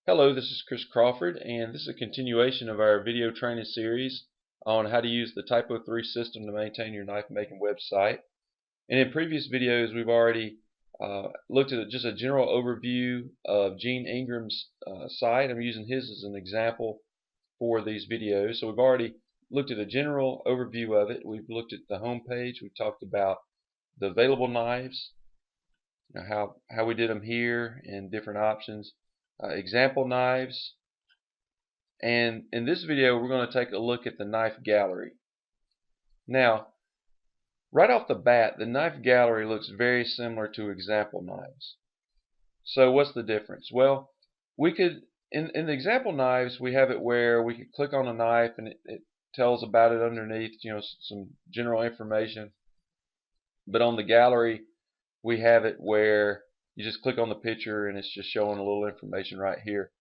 Hello, this is Chris Crawford, and this is a continuation of our video training series on how to use the TYPO3 system to maintain your knife making website. And in previous videos, we've already looked at just a general overview of Gene Ingram's site. I'm using his as an example for these videos. So we've already looked at a general overview of it. We've looked at the home page. We've talked about the available knives, how we did them here and different options. Example knives, and in this video we're going to take a look at the knife gallery. Now, right off the bat, the knife gallery looks very similar to example knives. So what's the difference? Well, we could in the example knives we have it where we could click on a knife and it tells about it underneath, some general information. But on the gallery we have it where you just click on the picture and it's just showing a little information right here.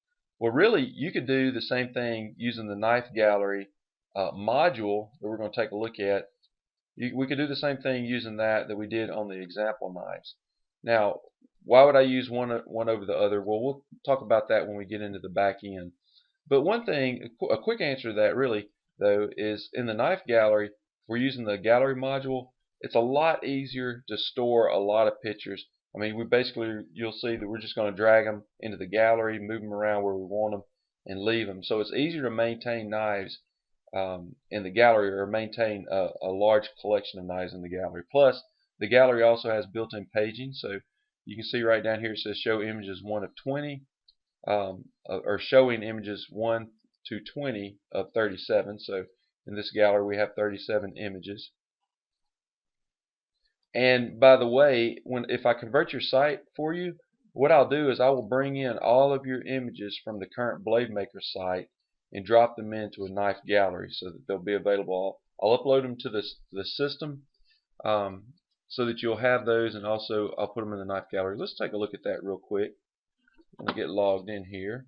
Well, really, you could do the same thing using the knife gallery module that we're going to take a look at. We could do the same thing using that we did on the example knives. Now, why would I use one over the other? Well, we'll talk about that when we get into the back end. But one thing, a quick answer to that really, though, is in the knife gallery, if we're using the gallery module, it's a lot easier to store a lot of pictures. I mean, you'll see that we're just going to drag them into the gallery, move them around where we want them, and leave them. So it's easier to maintain knives in the gallery, or maintain a large collection of knives in the gallery. Plus, the gallery also has built-in paging, so you can see right down here it says show images 1 of 20, or showing images 1 to 20 of 37. So in this gallery we have 37 images. And by the way, if I convert your site for you, what I'll do is I will bring in all of your images from the current BladeMakers site and drop them into a knife gallery so that they'll be available. I'll upload them to the system so that you'll have those, and also I'll put them in the knife gallery. Let's take a look at that real quick. I'm going to get logged in here.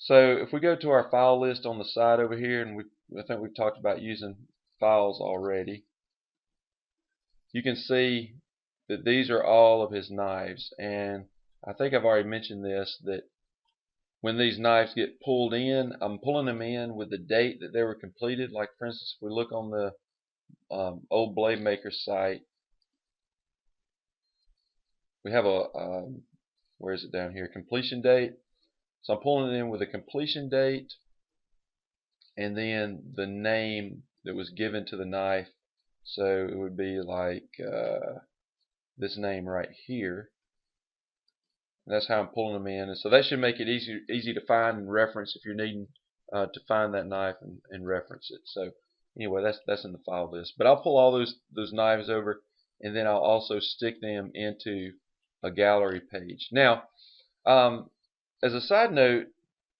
So if we go to our file list on the side over here, and I think we've talked about using files already, you can see that these are all of his knives. And I think I've already mentioned this, that when these knives get pulled in, I'm pulling them in with the date that they were completed. Like, for instance, if we look on the old BladeMakers site, we have a where is it down here, completion date. So I'm pulling it in with a completion date and then the name that was given to the knife. So it would be like this name right here. And that's how I'm pulling them in. And so that should make it easy to find and reference if you're needing to find that knife and reference it. So anyway, that's in the file list. But I'll pull all those knives over, and then I'll also stick them into a gallery page. Now, as a side note,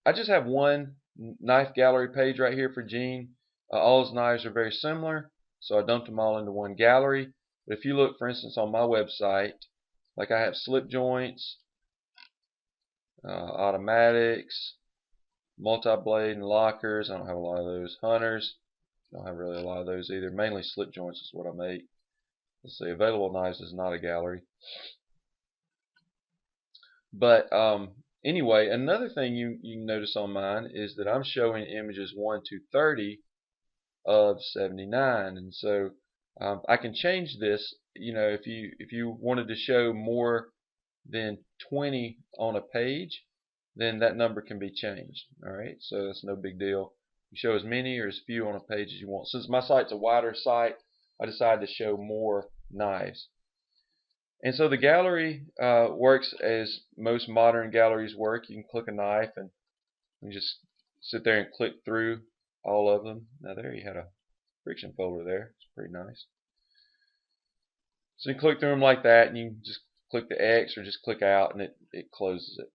I just have one knife gallery page right here for Gene. All his knives are very similar, so I dumped them all into one gallery. But if you look, for instance, on my website, like I have slip joints, automatics, multi-blade and lockers. I don't have a lot of those. Hunters, don't have really a lot of those either. Mainly slip joints is what I make. Let's see, available knives is not a gallery. But anyway, another thing you can notice on mine is that I'm showing images 1 to 30 of 79, and so I can change this. If you wanted to show more than 20 on a page, then that number can be changed. Alright, so that's no big deal. You show as many or as few on a page as you want. Since my site's a wider site, I decided to show more knives. And so the gallery works as most modern galleries work. You can click a knife and you just sit there and click through all of them. Now there you had a friction folder there. It's pretty nice. So you click through them like that, and you just click the X or just click out, and it closes it.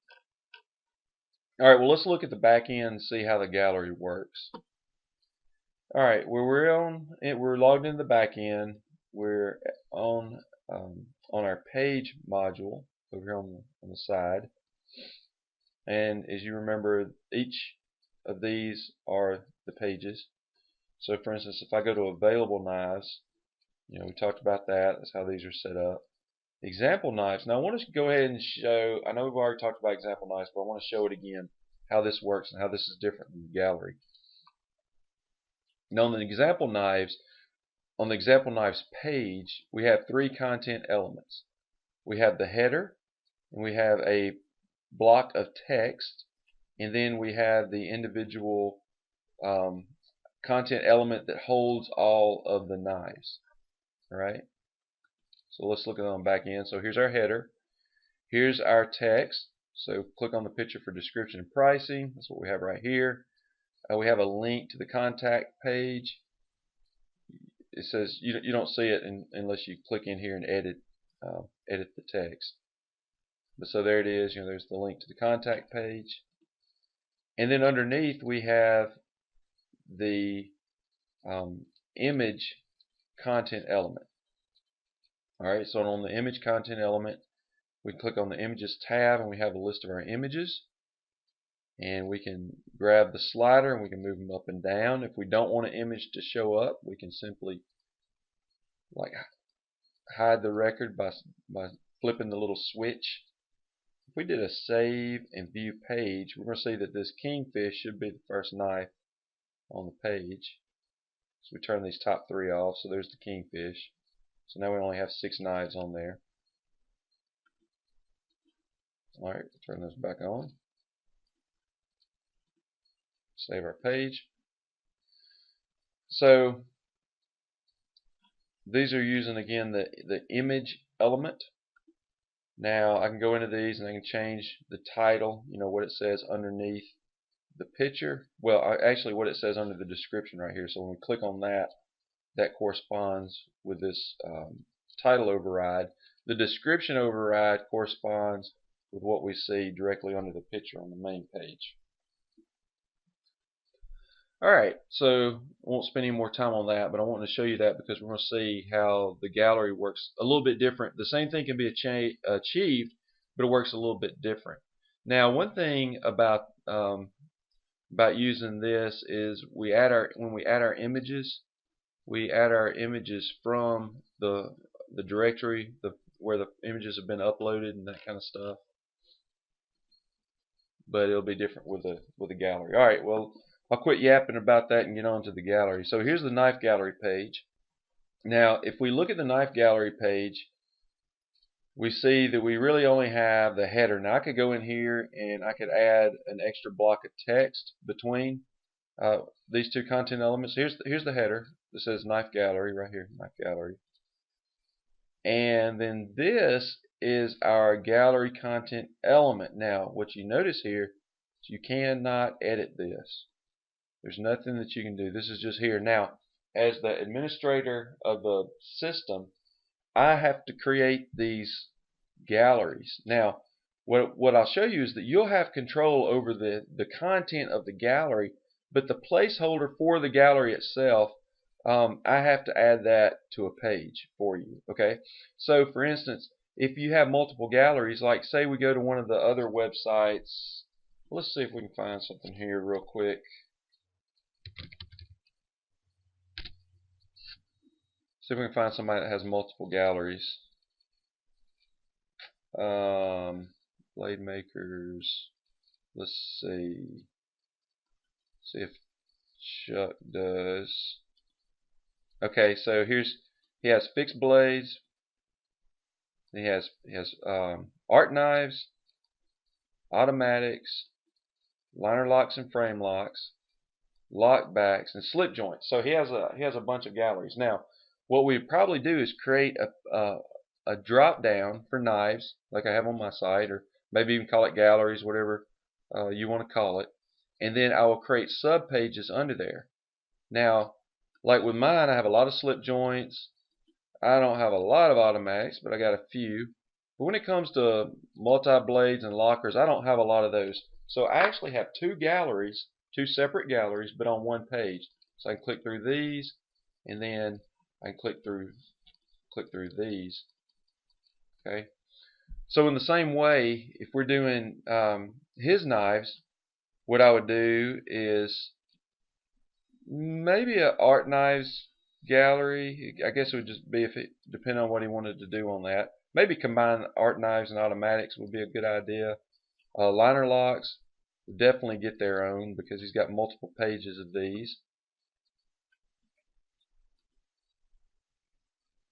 Alright, well, let's look at the back end and see how the gallery works. Alright, we're logged into the back end. We're on our page module over here on the side, and as you remember, each of these are the pages. So for instance, if I go to available knives, we talked about that. That's how these are set up. example knives. Now I want to go ahead and show, I know we've already talked about example knives, but I want to show it again, how this works and how this is different from the gallery. Now on the example knives page, we have three content elements. We have the header, and we have a block of text, and then we have the individual content element that holds all of the knives. Alright, so let's look at them back in. So here's our header, here's our text, so click on the picture for description and pricing. That's what we have right here. We have a link to the contact page. It says you don't see it unless you click in here and edit the text. But so there it is. There's the link to the contact page, and then underneath we have the image content element. All right. So on the image content element, we click on the images tab, and we have a list of our images. And we can grab the slider and we can move them up and down. If we don't want an image to show up, we can simply hide the record by flipping the little switch. If we did a save and view page, we're going to see that this kingfish should be the first knife on the page. So we turn these top three off, so there's the kingfish. So now we only have 6 knives on there. Alright, turn those back on. Save our page. So these are using again the image element. Now I can go into these and I can change the title, what it says underneath the picture. Well, actually what it says under the description right here. So when we click on that, that corresponds with this title override. The description override corresponds with what we see directly under the picture on the main page. Alright, so I won't spend any more time on that, but I want to show you that because we're going to see how the gallery works a little bit different. The same thing can be achieved, but it works a little bit different. Now, one thing about using this is when we add our images, we add our images from the directory where the images have been uploaded and that kind of stuff. But it'll be different with the gallery. Alright, well, I'll quit yapping about that and get on to the gallery. So here's the knife gallery page. Now, if we look at the knife gallery page, we see that we really only have the header. Now, I could go in here and I could add an extra block of text between these two content elements. Here's the header. This says knife gallery right here, knife gallery. And then this is our gallery content element. Now, what you notice here is you cannot edit this. There's nothing that you can do. This is just here. Now, as the administrator of the system, I have to create these galleries. Now, what I'll show you is that you'll have control over the content of the gallery, but the placeholder for the gallery itself, I have to add that to a page for you. Okay? So, for instance, if you have multiple galleries, like say we go to one of the other websites, let's see if we can find something here real quick. See if we can find somebody that has multiple galleries. BladeMakers. Let's see. See if Chuck does. Okay, so he has fixed blades. He has art knives, automatics, liner locks and frame locks, lockbacks, and slip joints. So he has a bunch of galleries. Now, what we probably do is create a drop down for knives, like I have on my site, or maybe even call it galleries, whatever you want to call it. And then I will create sub pages under there. Now, like with mine, I have a lot of slip joints. I don't have a lot of automatics, but I got a few. But when it comes to multi-blades and lockers, I don't have a lot of those. So I actually have two galleries, two separate galleries, but on one page. So I can click through these, and then I can click through these. Okay. So in the same way, if we're doing his knives, what I would do is maybe a art knives gallery. I guess it would just be if it depending on what he wanted to do on that. Maybe combine art knives and automatics would be a good idea. Liner locks would definitely get their own because he's got multiple pages of these.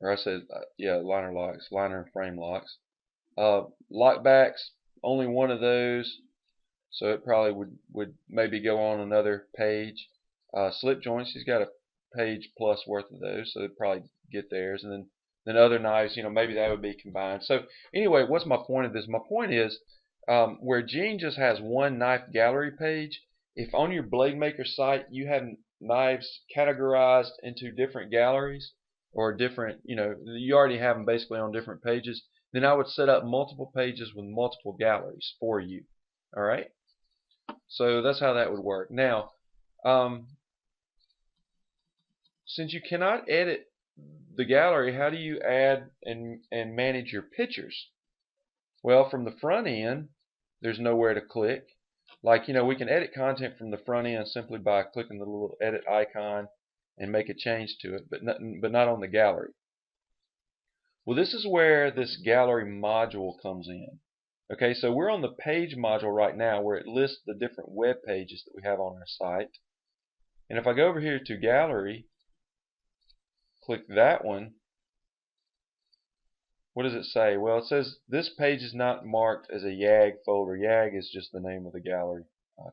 Or I said, yeah, liner locks, liner and frame locks. Lockbacks, only one of those, so it probably would maybe go on another page. Slip joints, he's got a page plus worth of those, so they'd probably get theirs. And then other knives, maybe that would be combined. So anyway, what's my point of this? My point is, where Gene just has one knife gallery page, if on your BladeMakers site you have knives categorized into different galleries, or different, you already have them basically on different pages, then I would set up multiple pages with multiple galleries for you. All right, so that's how that would work. Now, since you cannot edit the gallery, how do you add and manage your pictures? Well, from the front end, there's nowhere to click. Like, we can edit content from the front end simply by clicking the little edit icon and make a change to it, but not on the gallery. Well, this is where this gallery module comes in. Okay, so we're on the page module right now where it lists the different web pages that we have on our site. And if I go over here to gallery, click that one, what does it say? Well, it says this page is not marked as a YAG folder. YAG is just the name of the gallery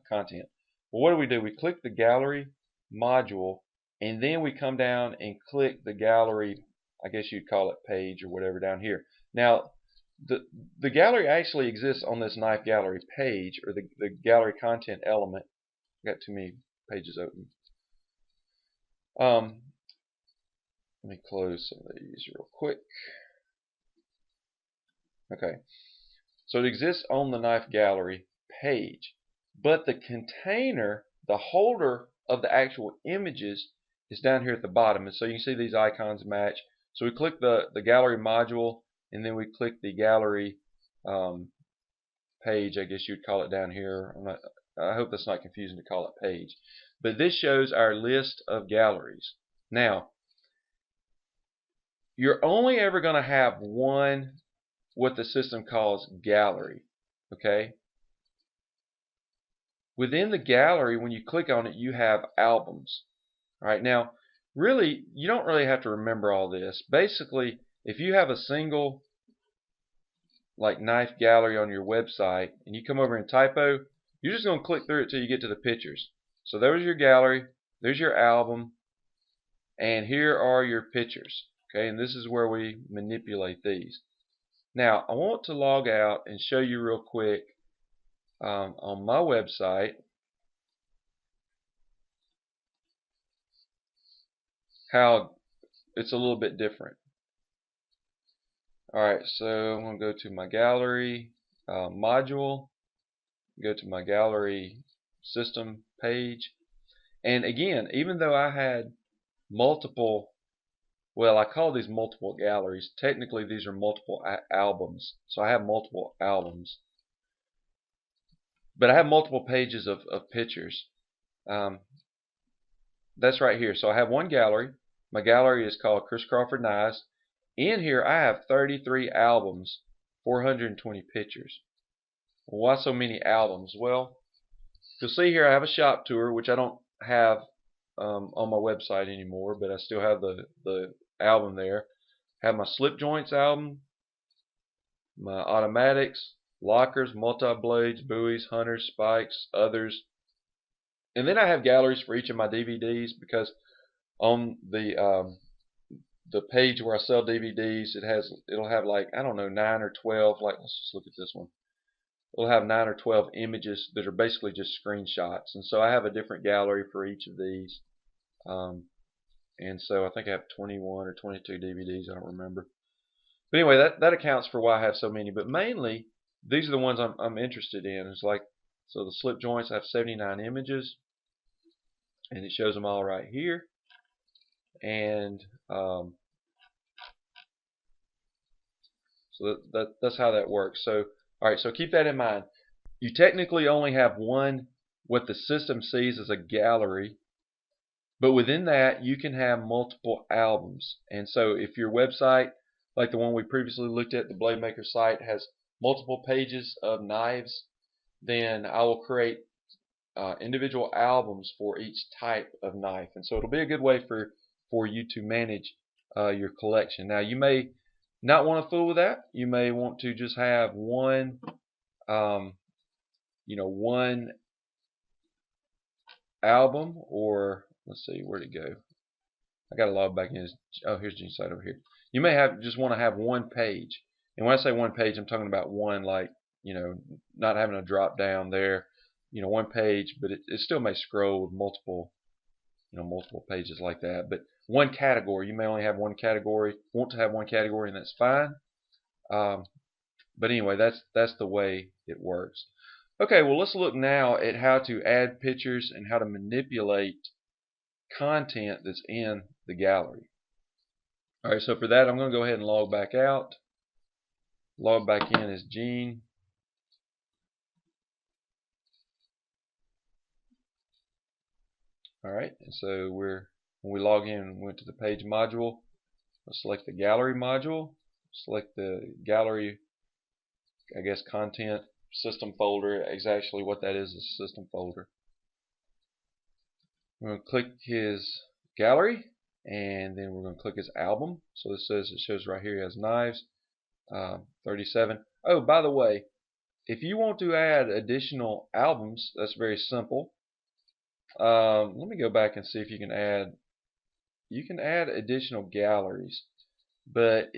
content. Well, what do? We click the gallery module, and then we come down and click the gallery, I guess you'd call it page or whatever down here. Now, the gallery actually exists on this knife gallery page, or the gallery content element. I got too many pages open. Let me close some of these real quick. Okay, so it exists on the knife gallery page, but the container, the holder of the actual images, is down here at the bottom. And so you can see these icons match. So we click the gallery module, and then we click the gallery page, I guess you'd call it down here. I hope that's not confusing to call it page. But this shows our list of galleries. Now, you're only ever going to have one, what the system calls gallery. Okay? Within the gallery, when you click on it, you have albums. All right, now, really, you don't really have to remember all this. Basically, if you have a single knife gallery on your website and you come over in TYPO, you're just going to click through it till you get to the pictures. So there's your gallery, there's your album, and here are your pictures. Okay, and this is where we manipulate these. Now, I want to log out and show you real quick on my website how it's a little bit different. Alright, so I'm going to go to my gallery module, go to my gallery system page, and again, even though I had multiple, well, I call these multiple galleries, technically these are multiple albums, so I have multiple albums, but I have multiple pages of pictures. That's right here. So I have one gallery. My gallery is called Chris Crawford Knives. In here I have 33 albums, 420 pictures. Well, why so many albums? Well, you'll see here I have a shop tour, which I don't have on my website anymore, but I still have the album there. I have my slip joints album, my automatics, lockers, multi-blades, buoys, hunters, spikes, others. And then I have galleries for each of my DVDs, because on the page where I sell DVDs, it'll have like, I don't know, 9 or 12, like, let's just look at this one. It'll have 9 or 12 images that are basically just screenshots, and so I have a different gallery for each of these. And so I think I have 21 or 22 DVDs, I don't remember. But anyway, that accounts for why I have so many. But mainly, these are the ones I'm interested in. It's like, so the slip joints, I have 79 images, and it shows them all right here. And so that's how that works. So, all right, so keep that in mind. You technically only have one, what the system sees as a gallery, But within that, you can have multiple albums. And so if your website, like the one we previously looked at, the BladeMakers site, has multiple pages of knives, then I will create individual albums for each type of knife. And so it'll be a good way for you to manage your collection. Now, you may not want to fool with that. You may want to just have one one album, or let's see, where'd it go? I got to log back in. Oh, here's Gene's site over here. You may just want to have one page. And when I say one page, I'm talking about one, like, not having a drop down there, one page, but it still may scroll with multiple pages like that. But one category, you may only have one category, want to have one category, and that's fine. But anyway, that's the way it works. Okay, well, let's look now at how to add pictures and how to manipulate content that's in the gallery. Alright, so for that, I'm going to go ahead and log back out. Log back in as Gene. Alright, and so when we log in and went to the page module, let's select the gallery module, select the gallery, I guess, content system folder. Exactly what that is a system folder. We're going to click his gallery, and then we're going to click his album. So it shows right here he has knives, 37. Oh, by the way, if you want to add additional albums, that's very simple. Let me go back and see if you can add additional galleries. But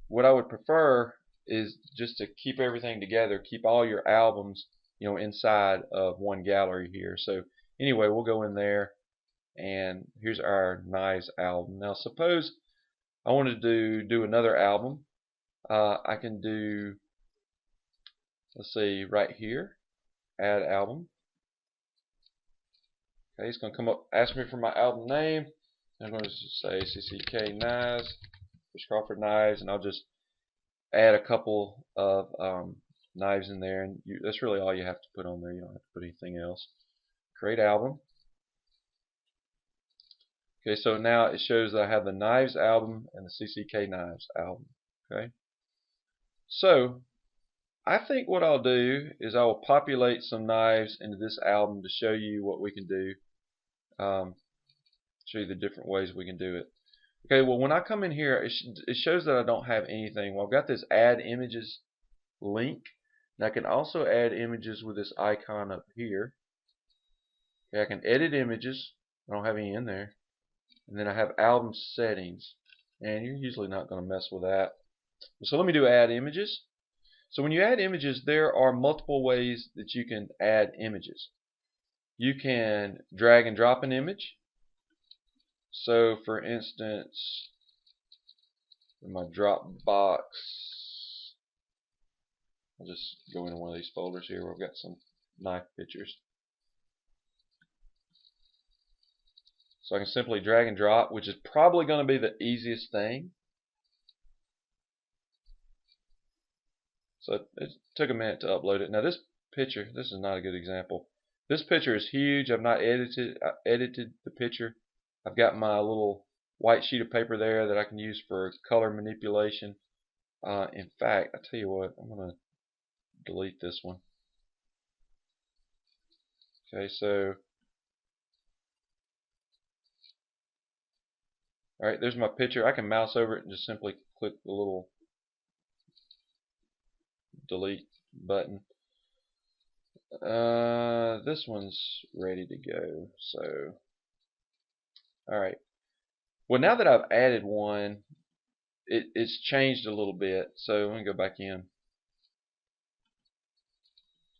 what I would prefer is just to keep everything together, keep all your albums, inside of one gallery here. So anyway, we'll go in there, and here's our knives album. Now suppose I wanted to do another album. I can do, let's see, right here, add album. Okay, it's going to come up, ask me for my album name. I'm going to just say CCK Knives, Chris Crawford Knives, and I'll just add a couple of knives in there, and that's really all you have to put on there. You don't have to put anything else. Create album. Okay, so now it shows that I have the knives album and the CCK Knives album. Okay, so I think what I'll do is I will populate some knives into this album to show you what we can do. Show you the different ways we can do it. Okay, well, when I come in here, it shows that I don't have anything. Well, I've got this add images link, and I can also add images with this icon up here. Okay, I can edit images. I don't have any in there. And then I have album settings, and you're usually not going to mess with that. So let me do add images. So when you add images, there are multiple ways that you can add images. You can drag and drop an image. So for instance, in my Dropbox, I'll just go into one of these folders here where I've got some knife pictures. So I can simply drag and drop, which is probably going to be the easiest thing. So it took a minute to upload it. Now this picture, this is not a good example. This picture is huge. I've not edited the picture. I've got my little white sheet of paper there that I can use for color manipulation. In fact, I tell you what, I'm going to delete this one. Okay, so alright, there's my picture. I can mouse over it and just simply click the little delete button. This one's ready to go. So, alright. Well, now that I've added one, it's changed a little bit. So let me go back in.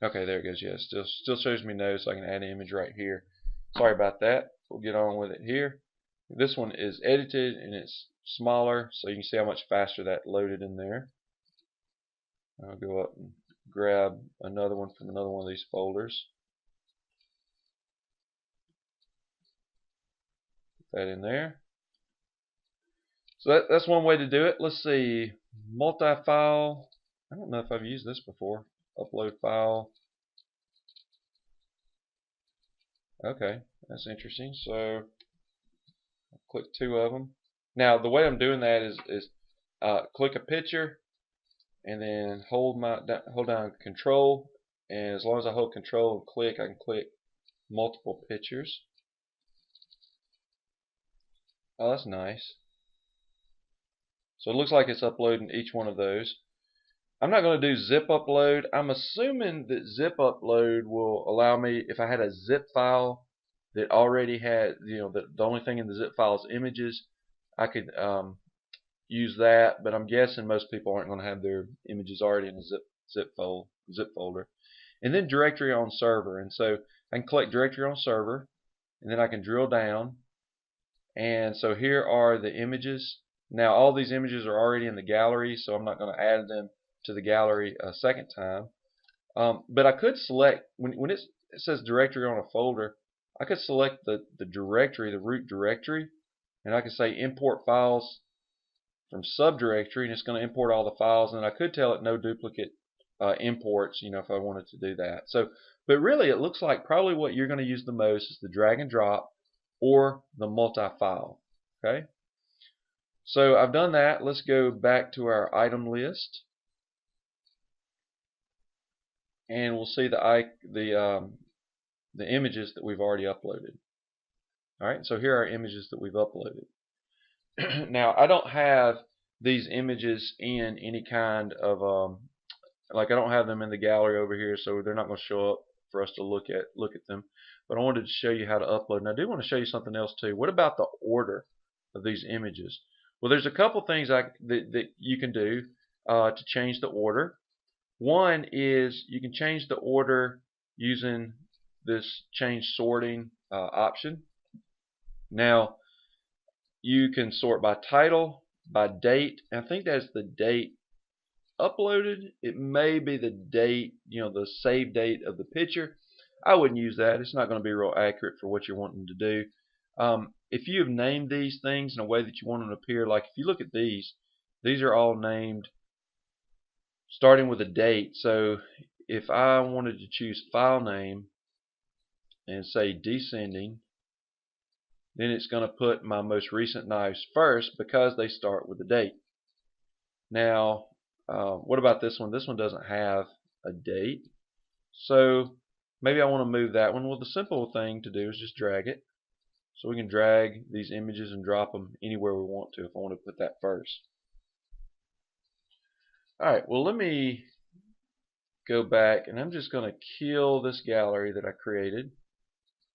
Okay, there it goes. Yeah, still shows me no, so I can add an image right here. Sorry about that. We'll get on with it here. This one is edited and it's smaller, so you can see how much faster that loaded in there. I'll go up and grab another one from another one of these folders. Put that in there. So that's one way to do it. Let's see, multi-file. I don't know if I've used this before. Upload file. Okay, that's interesting. So Click 2 of them. Now the way I'm doing that is click a picture and then hold down Control, and as long as I hold Control and click, I can click multiple pictures. Oh, that's nice. So it looks like it's uploading each one of those. I'm not going to do zip upload. I'm assuming that zip upload will allow me, if I had a zip file that already had, the only thing in the zip file is images, I could use that, but I'm guessing most people aren't going to have their images already in a zip folder. And then directory on server, and so I can click directory on server, and then I can drill down, and so here are the images. Now all these images are already in the gallery, so I'm not going to add them to the gallery a second time. But I could select, when it says directory on a folder, I could select the directory, the root directory, and I could say import files from subdirectory, and it's going to import all the files, and I could tell it no duplicate imports, if I wanted to do that. So, but really it looks like probably what you're going to use the most is the drag and drop or the multi-file. Okay, so I've done that. Let's go back to our item list, and we'll see the images that we've already uploaded. Alright, so here are images that we've uploaded. Now I don't have these images in any kind of like I don't have them in the gallery over here, so they're not going to show up for us to look at them. But I wanted to show you how to upload. And I do want to show you something else too. What about the order of these images? Well, there's a couple things that you can do to change the order. One is you can change the order using this change sorting option. Now you can sort by title, by date, and I think that's the date uploaded. It may be the date, the save date of the picture. I wouldn't use that. It's not going to be real accurate for what you're wanting to do. If you have named these things in a way that you want them to appear, like if you look at these are all named starting with a date. So if I wanted to choose file name and say descending, then it's going to put my most recent knives first because they start with a date. Now what about this one? This one doesn't have a date, so maybe I want to move that one. Well, the simple thing to do is just drag it. So we can drag these images and drop them anywhere we want to if I want to put that first. Alright, well, let me go back, and I'm just going to kill this gallery that I created.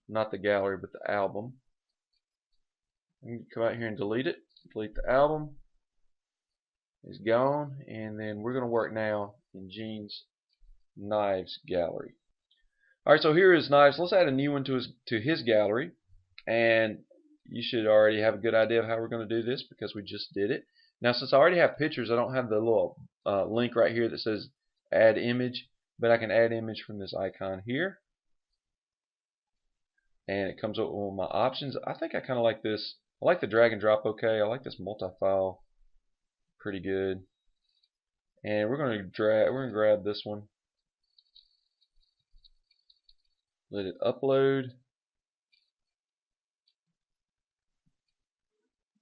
Not the gallery, but the album. Come out here and delete it. Delete the album. It's gone, and then we're going to work now in Gene's knives gallery. Alright, so here is knives. Let's add a new one to his gallery, and you should already have a good idea of how we're going to do this because we just did it. Now, since I already have pictures, I don't have the little link right here that says add image, but I can add image from this icon here, and it comes up with my options. I think I kind of like this. I like the drag and drop. Okay, I like this multi-file pretty good, and we're going to grab this one, let it upload,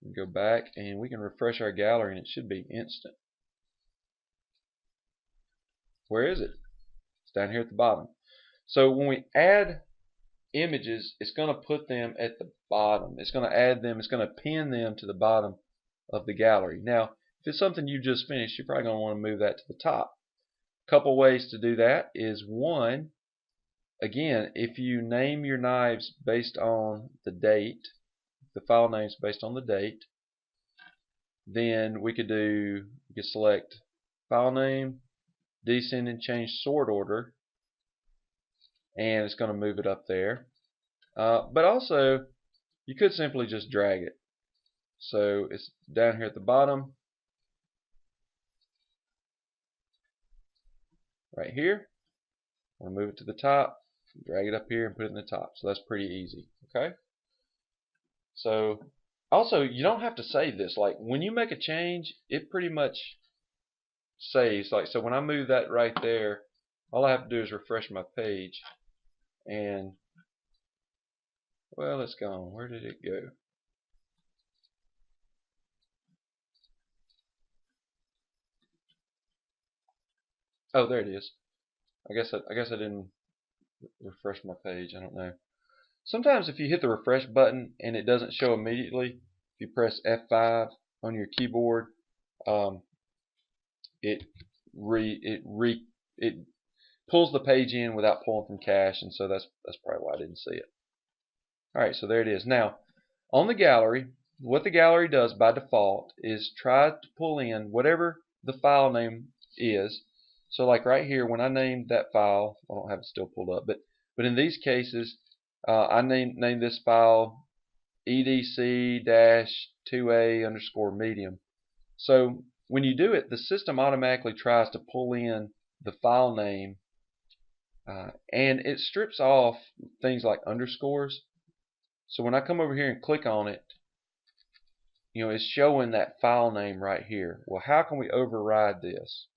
and go back, and we can refresh our gallery, and it should be instant. Where is it? It's down here at the bottom. So when we add images, it's going to put them at the bottom. It's going to add them, it's going to pin them to the bottom of the gallery. Now, if it's something you just finished, you're probably going to want to move that to the top. A couple ways to do that is, one, again, if you name your knives based on the date, the file names based on the date, then we could select file name, descend and change sort order, and it's going to move it up there. But also, you could simply just drag it. So it's down here at the bottom, right here. I'm going to move it to the top, drag it up here, and put it in the top. So that's pretty easy. Okay. So also, you don't have to save this. Like when you make a change, it pretty much saves. Like so, when I move that right there, all I have to do is refresh my page, and well, it's gone. Where did it go? Oh, there it is. I guess I didn't refresh my page. I don't know. Sometimes if you hit the refresh button and it doesn't show immediately, if you press F5 on your keyboard, it pulls the page in without pulling from cache, and so that's probably why I didn't see it. All right, so there it is. Now, on the gallery, what the gallery does by default is try to pull in whatever the file name is. So like right here, when I named that file, I don't have it still pulled up, but in these cases, I named this file edc-2a_medium. So when you do it, the system automatically tries to pull in the file name, and it strips off things like underscores. So when I come over here and click on it, it's showing that file name right here. Well, how can we override this?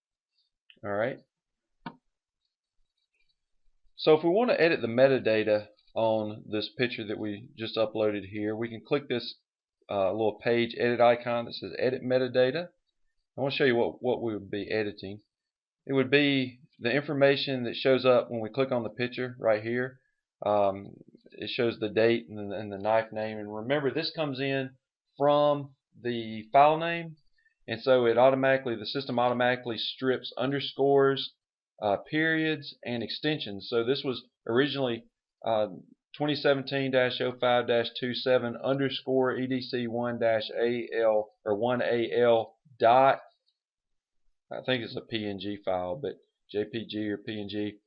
All right. So if we want to edit the metadata on this picture that we just uploaded here, we can click this little page edit icon that says edit metadata. I want to show you what we would be editing. It would be the information that shows up when we click on the picture right here. It shows the date and the knife name. And remember, this comes in from the file name, and so the system automatically strips underscores, periods, and extensions. So this was originally 2017-05-27 underscore EDC1-AL or 1AL dot. I think it's a PNG file, but JPG or PNG.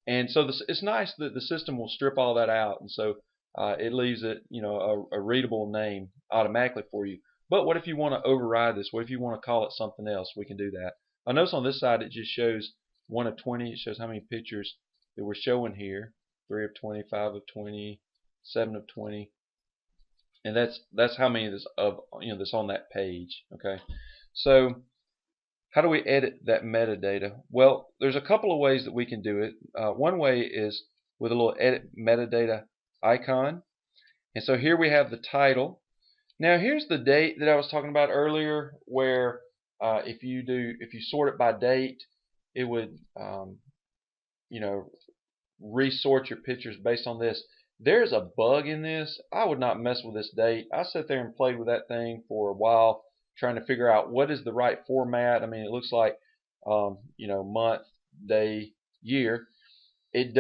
And so it's nice that the system will strip all that out, and so it leaves it, a readable name automatically for you. But what if you want to override this? What if you want to call it something else? We can do that. I notice on this side it just shows 1 of 20. It shows how many pictures that we're showing here: 3 of 20, 5 of 20, 7 of 20, and that's how many that's on that page. Okay, so how do we edit that metadata? Well, there's a couple of ways that we can do it. One way is with a little edit metadata icon. And so here we have the title. Now here's the date that I was talking about earlier, where if you sort it by date, it would resort your pictures based on this. There's a bug in this. I would not mess with this date. I sat there and played with that thing for a while, trying to figure out what is the right format. I mean, it looks like month, day, year. It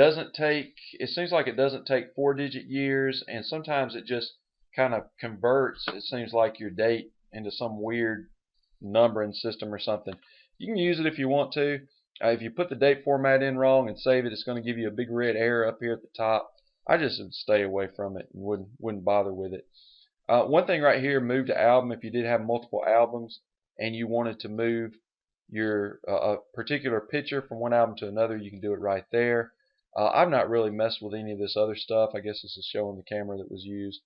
seems like it doesn't take 4-digit years, and sometimes it just kind of converts, it seems like, your date into some weird numbering system or something. You can use it if you want to. If you put the date format in wrong and save it, it's going to give you a big red error up here at the top. I just would stay away from it and wouldn't bother with it. One thing right here, move to album. If you did have multiple albums and you wanted to move your a particular picture from one album to another, you can do it right there. I've not really messed with any of this other stuff. I guess this is showing the camera that was used.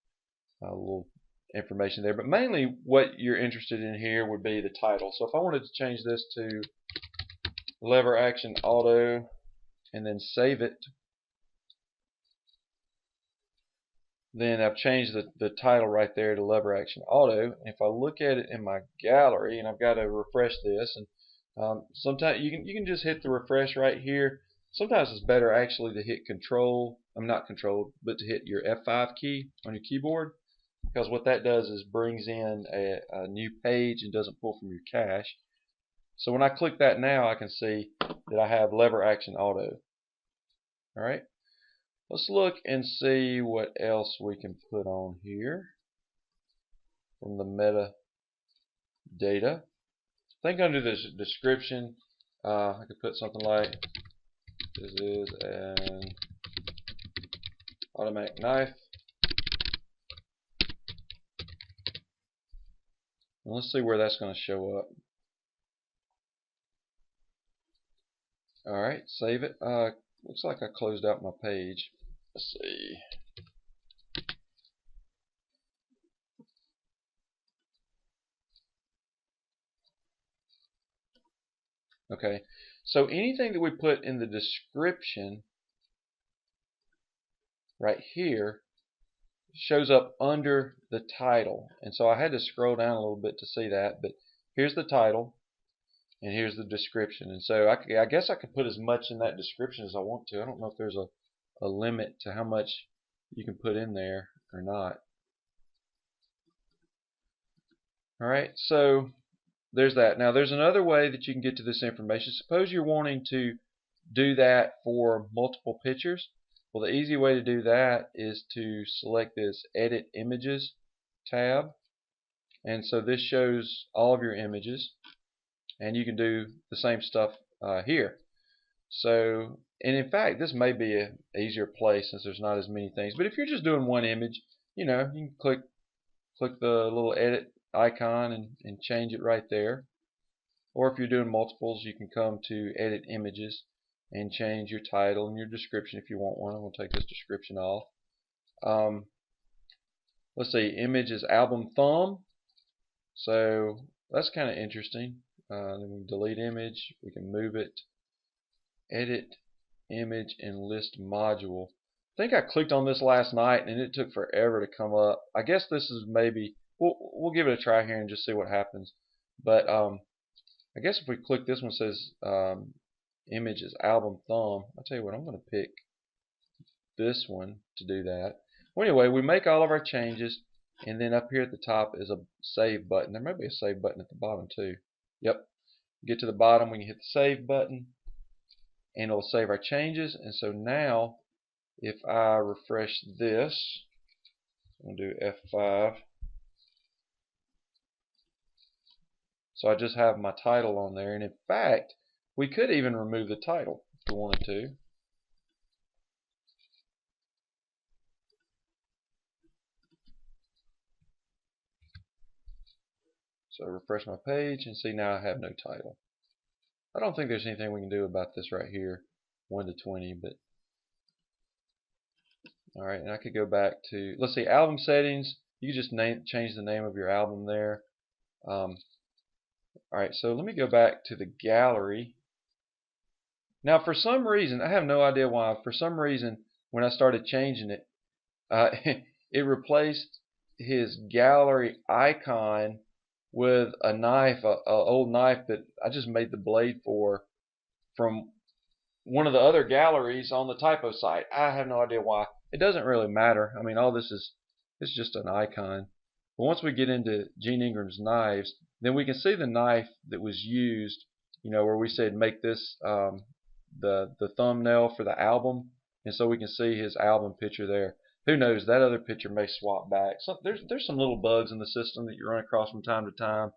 A little information there, but mainly what you're interested in here would be the title. So if I wanted to change this to lever action auto and then save it, then I've changed the title right there to lever action auto. And if I look at it in my gallery, and I've got to refresh this, and sometimes you can just hit the refresh right here. Sometimes it's better actually to hit but to hit your F5 key on your keyboard, because what that does is brings in a new page and doesn't pull from your cache. So when I click that now, I can see that I have lever action auto. All right. Let's look and see what else we can put on here from the metadata. I think under the description, I could put something like, this is an automatic knife. And let's see where that's going to show up. Alright, save it. Looks like I closed out my page. Let's see. Okay, so anything that we put in the description right here shows up under the title. And so I had to scroll down a little bit to see that, but here's the title. and here's the description. And so I guess I could put as much in that description as I want to. I don't know if there's a limit to how much you can put in there or not. Alright, so there's that. Now there's another way that you can get to this information. Suppose you're wanting to do that for multiple pictures. Well, the easy way to do that is to select this Edit Images tab, and so this shows all of your images, and you can do the same stuff here. So, and in fact, this may be an easier place since there's not as many things. But if you're just doing one image, you know, you can click the little edit icon and change it right there. Or if you're doing multiples, you can come to Edit Images and change your title and your description if you want one. I'm going to take this description off. Let's see, image is album thumb. So that's kind of interesting. Then we can delete image. We can move it. Edit image and list module. I think I clicked on this last night and it took forever to come up. I guess this is maybe we'll give it a try here and just see what happens. But I guess if we click this one, it says image is album thumb. I'll tell you what, I'm going to pick this one to do that. Well, anyway, we make all of our changes, and then up here at the top is a save button. There may be a save button at the bottom too. Yep. Get to the bottom, we can hit the save button, and it'll save our changes. And so now, if I refresh this, I'm going to do F5. So I just have my title on there, and in fact, we could even remove the title if we wanted to. So refresh my page and see now I have no title. I don't think there's anything we can do about this right here, 1 to 20, but alright, and I could go back to, let's see, album settings. You just change the name of your album there. Alright, so let me go back to the gallery. Now for some reason, I have no idea why, for some reason when I started changing it, it replaced his gallery icon with a knife, a old knife that I just made the blade for from one of the other galleries on the TYPO site. I have no idea why. It doesn't really matter. I mean, all this is it's just an icon. But once we get into Gene Ingram's knives, then we can see the knife that was used, you know, where we said make this the thumbnail for the album, and so we can see his album picture there. Who knows, that other picture may swap back. So there's some little bugs in the system that you run across from time to time.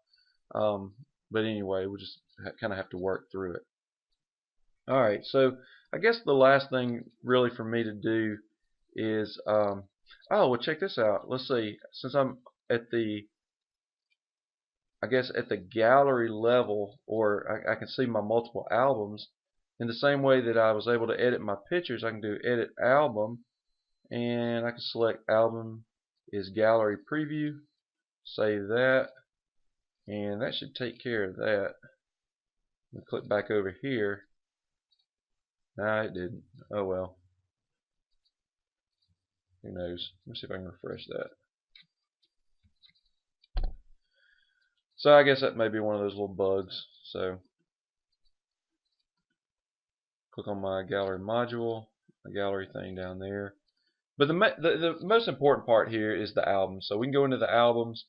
But anyway, we'll just kind of have to work through it. Alright, so I guess the last thing really for me to do is, oh, well, check this out. Let's see, since I'm at the, I guess at the gallery level, or I can see my multiple albums, in the same way that I was able to edit my pictures, I can do edit album, and I can select album is gallery preview, save that, and that should take care of that. And click back over here. Nah, it didn't. Oh well. Who knows? Let me see if I can refresh that. So I guess that may be one of those little bugs. So click on my gallery module, my gallery thing down there. But the most important part here is the album. So we can go into the albums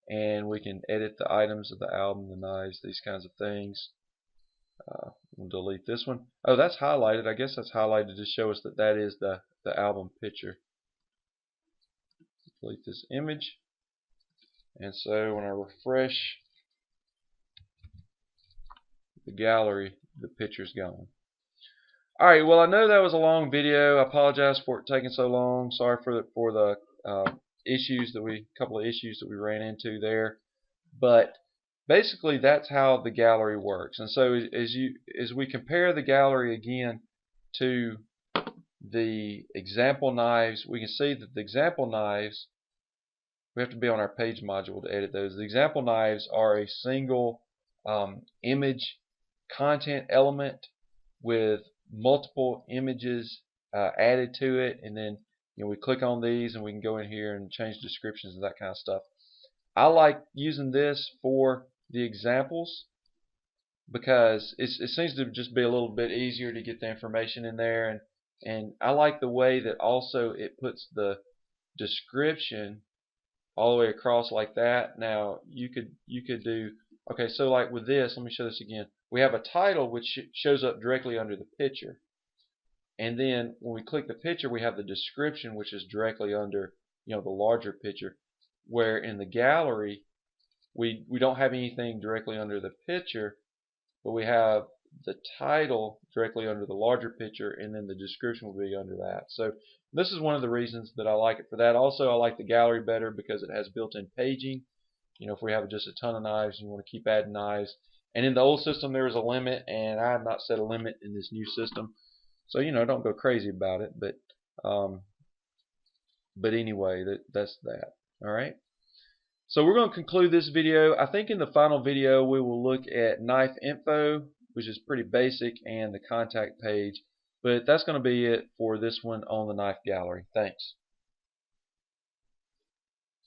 and we can edit the items of the album, the knives, these kinds of things. We'll delete this one. Oh, that's highlighted. I guess that's highlighted to show us that that is the album picture. Delete this image. And so when I refresh the gallery, the picture's gone. Alright, well, I know that was a long video. I apologize for it taking so long. Sorry for the issues that couple of issues that we ran into there. But basically that's how the gallery works. And so as we compare the gallery again to the example knives, we can see that the example knives, we have to be on our page module to edit those. The example knives are a single image content element with multiple images added to it, and then we click on these and we can go in here and change descriptions and that kind of stuff. I like using this for the examples, because it seems to just be a little bit easier to get the information in there, and I like the way that also it puts the description all the way across like that. Now you could do, okay, so like with this, let me show this again. We have a title which shows up directly under the picture, and then when we click the picture we have the description which is directly under, the larger picture, where in the gallery we don't have anything directly under the picture, but we have the title directly under the larger picture, and then the description will be under that. So this is one of the reasons that I like it for that. Also, I like the gallery better because it has built-in paging. If we have just a ton of knives and you want to keep adding knives. And in the old system there was a limit, and I have not set a limit in this new system. So don't go crazy about it. But anyway, that's that. All right. So we're going to conclude this video. I think in the final video we will look at knife info, which is pretty basic, and the contact page. But that's going to be it for this one on the knife gallery. Thanks.